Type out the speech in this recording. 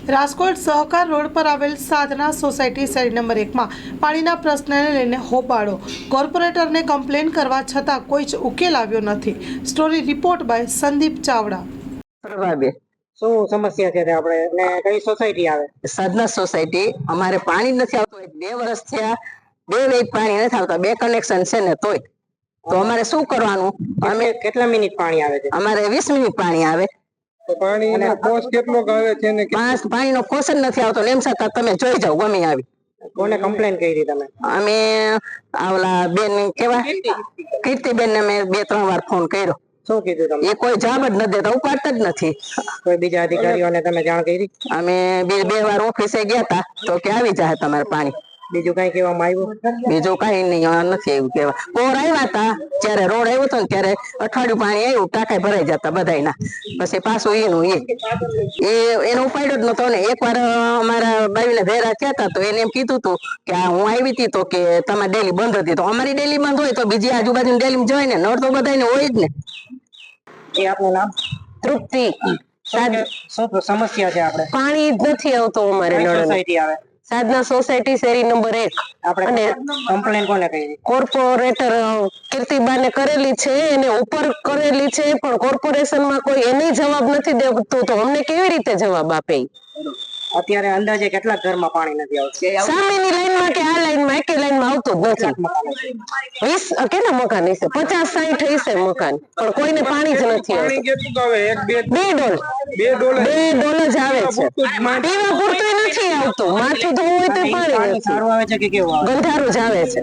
રાજકોટ સહકાર રોડ પર આવેલ સાધના સોસાયટી શેરી નંબર 1 માં પાણીના પ્રશ્નને લઈને હોબાળો. કોર્પોરેટરને કમ્પ્લેન કરવા છતાં કોઈ જ ઉકેલ આવ્યો નથી. Story report by Sandeep Chavda. શું સમસ્યા છે આપણે ને કઈ સોસાયટી આવે? સાધના સોસાયટી. અમારે પાણી નથી આવતું, 2 વર્ષ થયા, 2 વીક પાણી નથી આવતા, 2 કનેક્શન છે ને તોય. તો અમારે શું કરવાનું? અમે કેટલા મિનિટ પાણી આવે છે? અમારે 20 મિનિટ પાણી આવે. તો પાણીનો કોર્સ કેટલો આવે છે ને પાણીનો કોર્સ જ નથી આવતો. એમ છતાં તમે જોઈ જાઓ ગમે આવી. કોને કમ્પ્લેન કરી તમે? અમે આવલા બેન કેવા કીર્તિબેન ને મેં 2-3 વાર ફોન કર્યો. શું કીધું તમે? એ કોઈ જવાબ જ નથી દેતા, ઉપાડતા જ નથી. કોઈ બીજા અધિકારીઓને તમે જાણ કરી? અમે 2 વાર ઓફિસે ગયા હતા તો કે આવી જાય તમારે પાણી. બીજું કઈ કહેવામાં આવ્યું? બીજું કઈ નહીં, નથી આવ્યું કેવા. કોર આવ્યા હતા ત્યારે રોડ આવ્યો હતો ને ત્યારે અઠવાડિયું પાણી આવ્યું, ટાંકા ભરાઈ જતા બધાયના. પછી પાછું એનો ઉપાડ્યો જ નતો ને. એકવાર અમારા બાવીને ભેરા થયા હતા તો એને એમ કીધું હતું કે હું આવી હતી તો કે તમારી ડેલી બંધ હતી. તો અમારી ડેલી બંધ હોય તો બીજી આજુબાજુ ડેલી જોઈ ને, નળ તો બધાને હોય જ ને. એ આપનું નામ? તૃપ્તિ. શું સમસ્યા છે આપણે? પાણી જ નથી આવતો અમારે. સોસાયટી આવે? સાધના સોસાયટી શેરી નંબર 1. આપણે કમ્પ્લેન કોને કરી? કોર્પોરેટર કીર્તિબાને કરેલી છે, એને ઉપર કરેલી છે, પણ કોર્પોરેશનમાં કોઈ એની જવાબ નથી દેતું. તો અમને કેવી રીતે જવાબ આપે? અત્યારે અંદાજે કેટલા ઘરમાં પાણી નથી આવતું? સામેની લાઈનમાં કે આ લાઈનમાં એકે લાઈનમાં આવતું જ નથી. 20 કેટલા મકાન હશે? 50-60 હશે મકાન, પણ કોઈને પાણી જ નથી આવતું. કેટલું આવે? 2 ડોલ જ આવે છે. પીવા પૂરતું નથી આવતું. માથું ધોવું હોય તો પાણી નથી. સારું આવે છે કે કેવું આવે? ગંધારું જ આવે છે.